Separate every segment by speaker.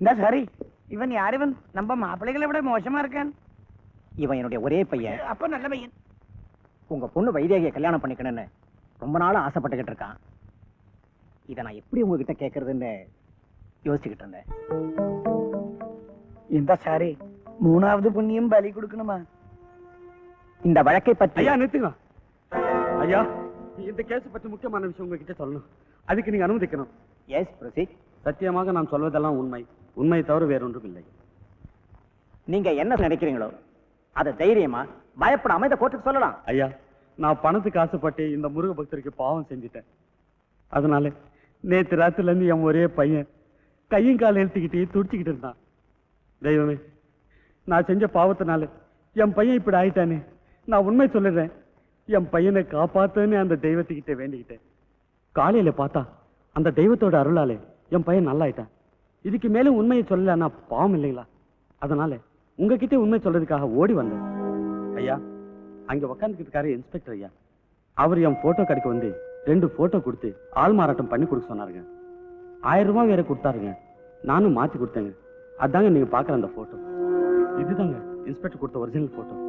Speaker 1: இந்த சரி, இவன் யார்? இவன் நம்ம மாப்பிள்ளைகளை விட மோசமா இருக்கான்.
Speaker 2: இவன் என்னுடைய ஒரே பையன்.
Speaker 1: அப்ப நல்ல பையன்.
Speaker 2: உங்க பொண்ணு வைதேகியை கல்யாணம் பண்ணிக்கணும்னு ரொம்ப நாளா ஆசைப்பட்டுக்கிட்டு இருக்கான். இதை நான் எப்படி உங்ககிட்ட கேட்கறதுன்னு யோசிச்சுக்கிட்டு இருந்தேன்.
Speaker 1: இந்த சாரி, மூணாவது புண்ணியம் பலி கொடுக்கணுமா?
Speaker 2: இந்த வழக்கை பற்றி
Speaker 3: ஐயா நிறுத்துக்கலாம். ஐயா, இந்த கேஸ் பற்றி முக்கியமான விஷயம் உங்ககிட்ட சொல்லணும். அதுக்கு நீங்க அனுமதிக்கணும்.
Speaker 2: Yes proceed.
Speaker 3: சத்தியமாக நான் சொல்வதெல்லாம் உண்மை, உண்மை தவிர வேறொன்றும் இல்லை.
Speaker 2: நீங்க என்ன நினைக்கிறீங்களோ அதை தைரியமா பயப்படாம இந்த கோர்ட்டுக்கு சொல்லலாம்.
Speaker 3: ஐயா, நான் பணத்துக்கு ஆசைப்பட்டு இந்த முருக பக்தருக்கு பாவம் செஞ்சுட்டேன். அதனால நேற்று ராத்திரில இருந்து என் ஒரே பையன் கையும் காலை எழுத்துக்கிட்டே துடிச்சுக்கிட்டு இருந்தான். தெய்வமே, நான் செஞ்ச பாவத்தினால என் பையன் இப்படி ஆயிட்டானே. நான் உண்மை சொல்லிடுறேன், என் பையனை காப்பாத்துன்னு அந்த தெய்வத்துக்கிட்ட வேண்டிக்கிட்டேன். காலையில பார்த்தா அந்த தெய்வத்தோட அருளாலே என் பையன் நல்லாயிட்டான். இதுக்கு மேலும் உண்மையை சொல்லலன்னா பாவம் இல்லைங்களா? அதனால உங்ககிட்ட உண்மை சொல்றதுக்காக ஓடி வந்தேன். ஐயா, அங்க உக்காந்துக்கிட்டு இருக்காரு இன்ஸ்பெக்டர் ஐயா. அவர் என் போட்டோ கடைக்கு வந்து 2 போட்டோ கொடுத்து ஆள் மாறாட்டம் பண்ணி கொடுக்க சொன்னாருங்க. 1000 ரூபாய் வேற கொடுத்தாருங்க. நானும் மாத்தி கொடுத்தேங்க. அதாங்க நீங்க பாக்குற அந்த போட்டோ. இதுதாங்க இன்ஸ்பெக்டர் கொடுத்த ஒரிஜினல் போட்டோ.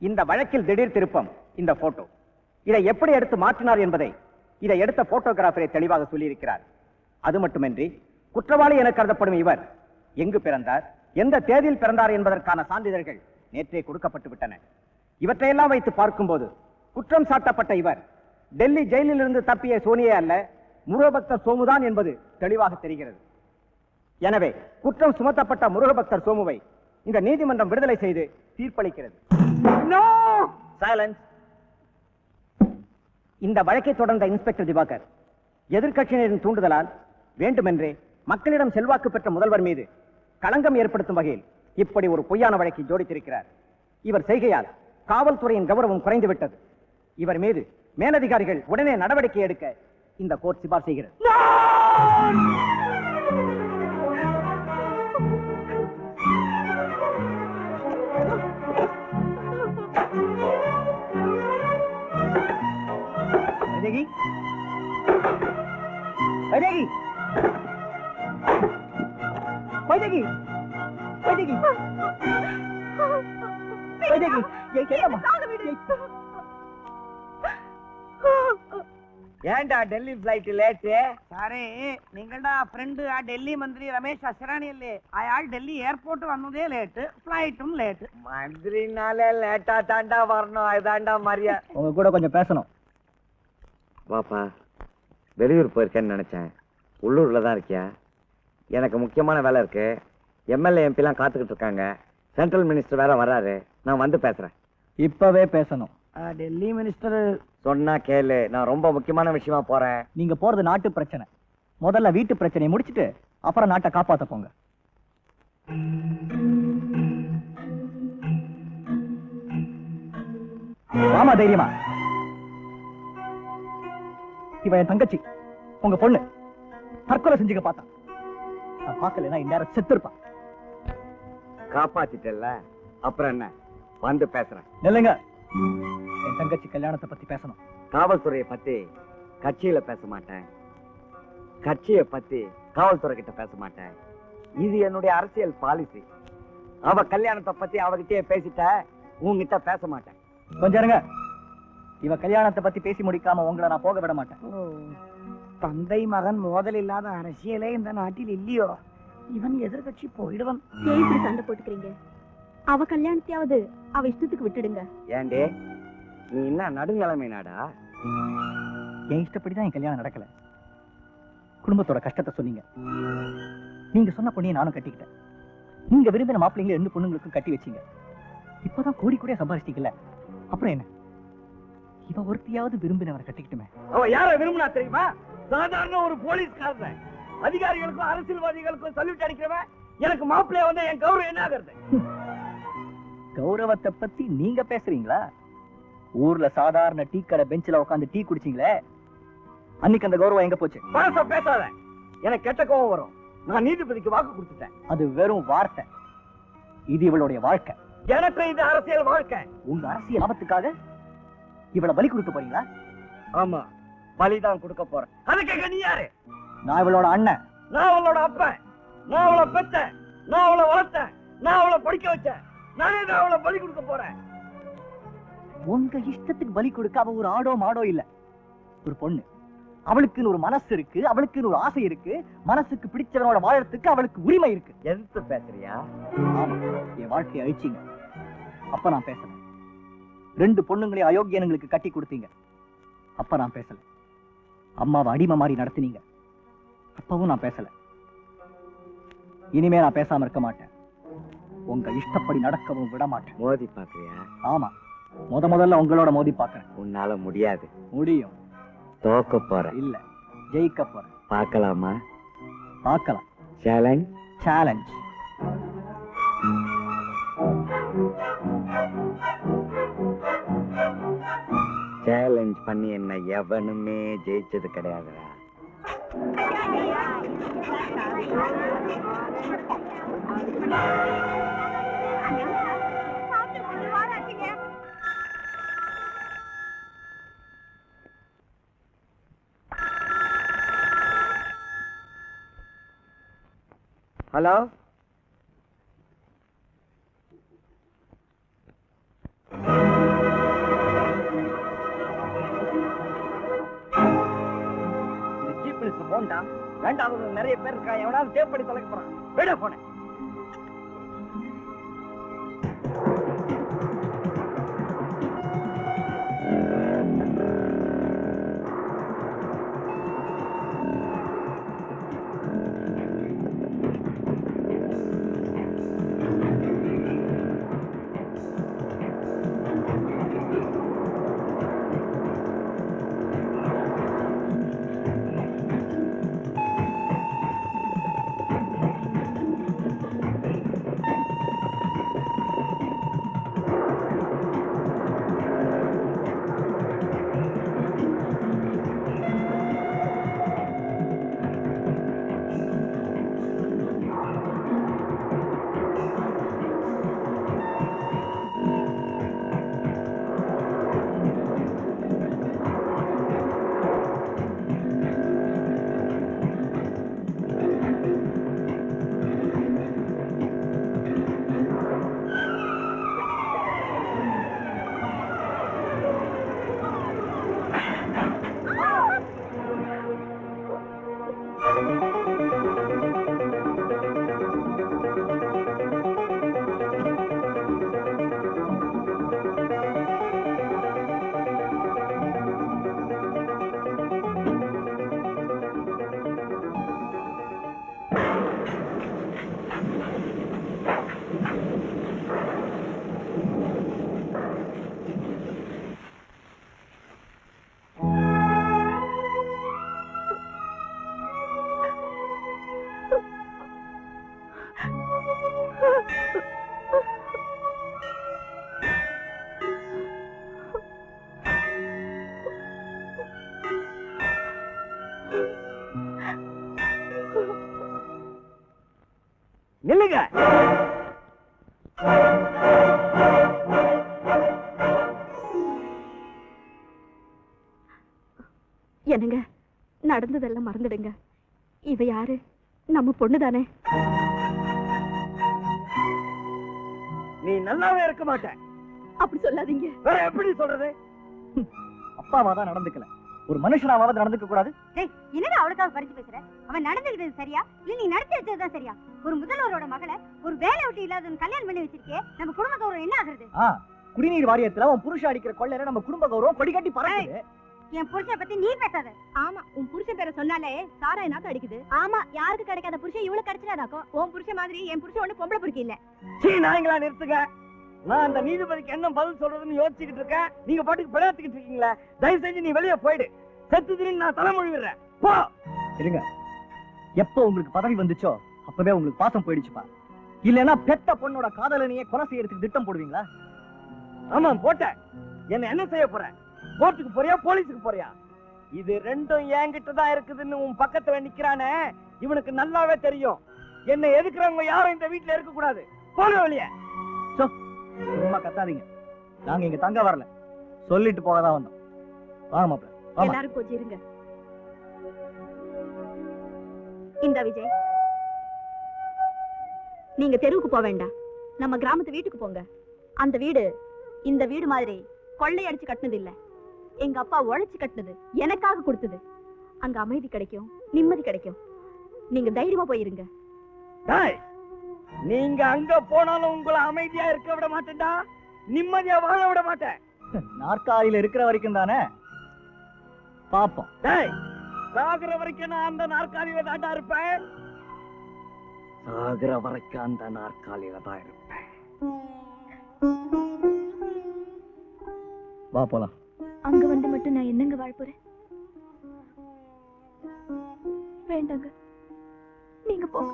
Speaker 2: இந்த வழக்கில் திடீர் திருப்பம் இந்த போட்டோ. இதை எப்படி எடுத்து மாற்றினார் என்பதை இதை எடுத்த போட்டோகிராஃபரை தெளிவாக சொல்லியிருக்கிறார். அது மட்டுமின்றி குற்றவாளி என கருதப்படும் இவர் எங்கு பிறந்தார், எந்த தேதியில் பிறந்தார் என்பதற்கான சான்றிதழ்கள் நேற்றே கொடுக்கப்பட்டு விட்டன. இவற்றையெல்லாம் வைத்து பார்க்கும்போது குற்றம் சாட்டப்பட்ட இவர் டெல்லி ஜெயிலில் இருந்து தப்பிய சோனியே அல்ல, முருகபக்தர் சோமுதான் என்பது தெளிவாக தெரிகிறது. எனவே குற்றம் சுமத்தப்பட்ட முருகபக்தர் சோமுவை இந்த நீதிமன்றம் விடுதலை செய்து தீர்ப்பளிக்கிறது. சைலன்ஸ். இந்த வழக்கை தொடர்ந்த இன்ஸ்பெக்டர் திவாகர் எதிர்க்கட்சியினரின் தூண்டுதலால் வேண்டுமென்றே மக்களிடம் செல்வாக்கு பெற்ற முதல்வர் மீது களங்கம் ஏற்படுத்தும் வகையில் இப்படி ஒரு பொய்யான வழக்கை ஜோடித்திருக்கிறார். இவர் செய்கையால் காவல்துறையின் கௌரவம் குறைந்துவிட்டது. இவர் மீது மேலதிகாரிகள் உடனே நடவடிக்கை எடுக்க இந்த கோர்ட் சிபாரிசு செய்கிறது. வைதேகி, வைதேகி, வைதேகி, வைதேகி, ஏண்டா டெல்லி பிளைட் லேட்டு?
Speaker 1: സാറേ, നിങ്ങളുടെ ഫ്രണ്ട് ആ ഡൽഹി മന്ത്രി രമേശ് അസ്രാനി അല്ലേ? അയാൾ ഡൽഹി എയർപോർട്ട് വന്നതേ ലേറ്റ്, ഫ്ലൈറ്റും ലേറ്റ്.
Speaker 2: மந்திரினாலே லேட்டா தாண்டா வரணும். அதுதாண்டா மரியா. உங்க கூட கொஞ்சம் பேசணும்.
Speaker 4: வாப்பா, வெளியூர் போயிருக்கேன்னு நினைச்சேன். உள்ளூர்ல தான் இருக்கியா? எனக்கு முக்கியமான வேலை இருக்கு. எம்எல்ஏ எம்பிலாம் காத்துக்கிட்டு இருக்காங்க. சென்ட்ரல் மினிஸ்டர் வேற வர்றாரு. நான் வந்து பேசுறேன்.
Speaker 2: இப்பவே பேசணும்.
Speaker 1: ഡൽഹി മിനിസ്റ്റർ
Speaker 4: சொன்னா கேளு. நான் ரொம்ப முக்கியமான விஷயமா போறேன்.
Speaker 2: நீங்க போறது நாட்டு பிரச்சனை. முதல்ல வீட்டு பிரச்சனையை முடிச்சிட்டு அப்புறம் நாட்டை காப்பாத்த போங்க. வாமா தைரியமா. இவ என் தங்கச்சி, உங்க பொண்ணு தற்கொலை செஞ்சுக்க பார்த்தா. நான் பார்க்கலன்னா இந்நேரம் செத்து இருப்பான்.
Speaker 4: காப்பாத்திட்டல, அப்புறம் என்ன? வந்து பேசுறேன்.
Speaker 2: இல்லைங்க, என் தங்கச்சி கல்யாணத்தை பத்தி பேசணும்.
Speaker 4: காவல்துறையை பத்தி கட்சியில பேச மாட்டேன். கட்சியை பத்தி காவல்துறை கிட்ட பேச மாட்டேன். இது என்னுடைய அரசியல் பாலிசி. அவ கல்யாணத்தை பத்தி அவகிட்டே பேசிட்ட, உங்ககிட்ட பேச மாட்டேன்.
Speaker 2: கொஞ்சம் இருங்க. இவ கல்யாணத்தை பத்தி பேசி முடிக்காம உங்களை நான் போக விட மாட்டேன்.
Speaker 1: தந்தை மகன் மோதல் இல்லாத அரசியலே இந்த நாட்டில் இல்லையோ? இவன் எதிர்கட்சி போயிடுவன்.
Speaker 5: இப்படி சண்டை போட்டுக்கிறீங்க. அவ கல்யாணத்தையாவது அவ இஷ்டத்துக்கு விட்டுடுங்க.
Speaker 4: ஏண்டே, நீ என்ன நடுநிலைமை நாடா?
Speaker 2: என் இஷ்டப்படிதான் என் கல்யாணம் நடக்கல. குடும்பத்தோட கஷ்டத்தை சொன்னீங்க. நீங்க சொன்ன பொண்ணையை நானும் கட்டிக்கிட்டேன். நீங்க விரும்பின மாப்பிள்ளைங்களை 2 பொண்ணுங்களுக்கும் கட்டி வச்சீங்க. இப்பதான் கோடி கோடியா சம்பாதிச்சிட்டீங்கல்ல, அப்புறம் என்ன? இவ ஒருத்தியாவது விரும்பினவரை கட்டிக்கிட்டுமே.
Speaker 3: அவ யார விரும்பினா தெரியுமா? சாதாரண ஒரு போலீஸ்காரன். அதிகாரிகளுக்கும் அரசியல்வாதிகளுக்கும் சல்யூட் அடிக்கிறவன் எனக்கு மாப்பிள்ளைய வந்து என் கௌரவம் என்ன ஆகிறது?
Speaker 2: கௌரவத்தை பத்தி நீங்க பேசுறீங்களா? ஊர்ல சாதாரண டீ கடை பெஞ்சில உட்காந்து டீ குடிச்சீங்களே, அன்னைக்கு அந்த கௌரவம் எங்க போச்சு?
Speaker 4: பழச பேசாத, எனக்கு கெட்ட கோவம் வரும். நான் நீதிபதிக்கு வாக்கு கொடுத்துட்டேன்.
Speaker 2: அது வெறும் வார்த்தை, இது இவளுடைய வாழ்க்கை.
Speaker 4: எனக்கு இது அரசியல் வாழ்க்கை.
Speaker 2: உங்க அரசியல் லாபத்துக்காக இவளை பலி கொடுக்க போறீங்களா?
Speaker 4: ஆமா, பலிதான் கொடுக்க போறேன். அதுக்கு நீ யாரு?
Speaker 2: நான் இவளோட அண்ணன்.
Speaker 4: நான் அவளோட அப்பன். நான் அவளை பெற்றேன், நான் அவளை வளர்த்தேன், நான் அவளை படிக்க வச்சேன். நானே தான் அவளை பலி கொடுக்க போறேன்.
Speaker 2: உங்க இஷ்டத்துக்கு பலி கொடுக்க அவ ஒரு ஆடோ மாடோ இல்ல, ஒரு பொண்ணு. அவளுக்குன்னு ஒரு மனசு இருக்கு, அவளுக்குன்னு ஒரு ஆசை இருக்கு. மனசுக்கு பிடிச்சவனோட வாழறதுக்கு அவளுக்கு உரிமை இருக்கு.
Speaker 4: எதிர்த்து பேசுறியா?
Speaker 2: ஆமா, என் வாழ்க்கையை அழிச்சீங்க, அப்ப நான் பேசல. 2 பொண்ணுங்களை அயோக்கியனுங்களுக்கு கட்டி கொடுத்தீங்க, அப்ப நான் பேசல. அம்மாவை அடிமை மாதிரி நடத்தினீங்க, அப்பவும் நான் பேசல. இனிமே நான் பேசாம இருக்க மாட்டேன். உங்க இஷ்டப்படி நடக்கவும் விட மாட்டேன்.
Speaker 4: மோதி பாக்குறியா?
Speaker 2: ஆமா, முதல்ல உங்களோட மோதி பாக்குறேன்.
Speaker 4: உன்னால முடியாது.
Speaker 2: முடியும்.
Speaker 4: தோக்க போற
Speaker 2: இல்ல, ஜெயிக்க போறேன்.
Speaker 4: பார்க்கலாமா?
Speaker 2: பார்க்கலாம்.
Speaker 4: சேலஞ்ச்.
Speaker 2: சேலஞ்ச்.
Speaker 4: சேலஞ்ச் பண்ணி என்ன எவனுமே ஜெயிச்சது கிடையாதுடா. ஹலோ,
Speaker 2: போன்டா வேண்டாம், நிறைய பேர் இருக்கா, எவனாவது தேவைப்படி தொலைக்க போறான். விட போனேன்.
Speaker 4: நில்லுங்க.
Speaker 5: என்னங்க, நடந்ததெல்லாம் மறந்துடுங்க. இவ யாரு? நம்ம பொண்ணு தானே.
Speaker 4: நீ நல்லாவே இருக்க மாட்ட.
Speaker 5: அப்படி சொல்லாதீங்க.
Speaker 4: வேற எப்படி சொல்றது?
Speaker 2: அப்பாவா தான் நடந்துக்கல, ஒரு மனுஷனாவது நடந்துக்க கூடாது.
Speaker 6: என்னடா அவளுக்காக பறிச்சு பேசுற? அவன் நடந்துக்கிட்டது சரியா இல்ல நீ நடத்தி வச்சதுதான் சரியா? ஒரு முதல்வரோட மகளை ஒரு வேலை விட்டு இல்லாத கல்யாணம் பண்ணி வச்சிருக்கே, நம்ம குடும்ப கௌரவம் என்ன ஆகுறது?
Speaker 2: குடிநீர் வாரியத்துல உன் புருஷன் அடிக்கிற கொள்ளையில நம்ம குடும்ப கௌரவம் கொடி கட்டி பறக்குது.
Speaker 6: என் புருஷனை பத்தி நீ பேசாத.
Speaker 5: ஆமா, உன் புருஷன் பேரை சொன்னாலே சாரா என்ன அடிக்குது. ஆமா, யாருக்கு கிடைக்காத புருஷன் இவ்வளவு கிடைச்சிடாதாக்கும். உன் புருஷன் மாதிரி என் புருஷன் ஒண்ணு பொம்பளை புடிக்க இல்ல.
Speaker 4: சீ நாய்களா, நிறுத்துங்க. நான் அந்த நீதிபதிக்கு என்ன பதில் சொல்றதுன்னு யோசிச்சுக்கிட்டு இருக்கேன். நீங்க பாட்டுக்கு விளையாட்டுக்கிட்டு இருக்கீங்களா? தயவு செஞ்சு நீ வெளியே போயிடு. செத்து நான் தலைமொழி விடுறேன். போ.
Speaker 2: இருங்க, எப்போ உங்களுக்கு பதவி வந்துச்சோ அப்பவே உங்களுக்கு பாசம் போயிடுச்சுப்பா. இல்லன்னா பெத்த பொண்ணோட காதலனையே கொலை செய்யறதுக்கு திட்டம் போடுவீங்களா?
Speaker 4: ஆமா போட்டேன். என்ன செய்ய போற? கோர்ட்டுக்கு போறியா போலீஸுக்கு போறியா? இது ரெண்டும் என்கிட்ட தான் இருக்குதுன்னு உன் பக்கத்துல நிக்கிறானே, இவனுக்கு நல்லாவே தெரியும். என்ன எதுக்குறவங்க யாரும் இந்த வீட்டுல இருக்க கூடாது. போன வெளியே. சும்மா கத்தாதீங்க. நாங்க இங்க தங்க வரல, சொல்லிட்டு போக தான் வந்தோம். வாங்க மாப்பிள்ள.
Speaker 5: எல்லாரும் கொஞ்சம் இருங்க. இந்த விஜய், நீங்க தெருவுக்கு போக வேண்டாம், நம்ம கிராமத்து வீட்டுக்கு போங்க. அந்த வீடு இந்த வீடு மாதிரி கொள்ளையடிச்சு கட்டினது இல்ல, எங்க அப்பா உழைச்சு கட்டினது, எனக்காக கொடுத்தது. அங்க அமைதி கிடைக்கும், நிம்மதி கிடைக்கும். நீங்க தைரியமா போயிருங்க.
Speaker 4: நீங்க அங்க போனாலும் உங்களை அமைதியா இருக்க விட மாட்டேன்டா, நிம்மதியா வாழ விட மாட்டேன். நாற்காலியில இருக்கிற வரைக்கும் தானே பாப்போம். சாகுற வரைக்கும் நான் அந்த நாற்காலியில தாண்டா இருப்பேன். சாகுற வரைக்கும் அந்த நாற்காலியில தான் இருப்பேன். வா போலாம்.
Speaker 5: அங்க வந்து மட்டும் நான் என்னங்க வாழ போறேன்? வேண்டாங்க, நீங்க போங்க.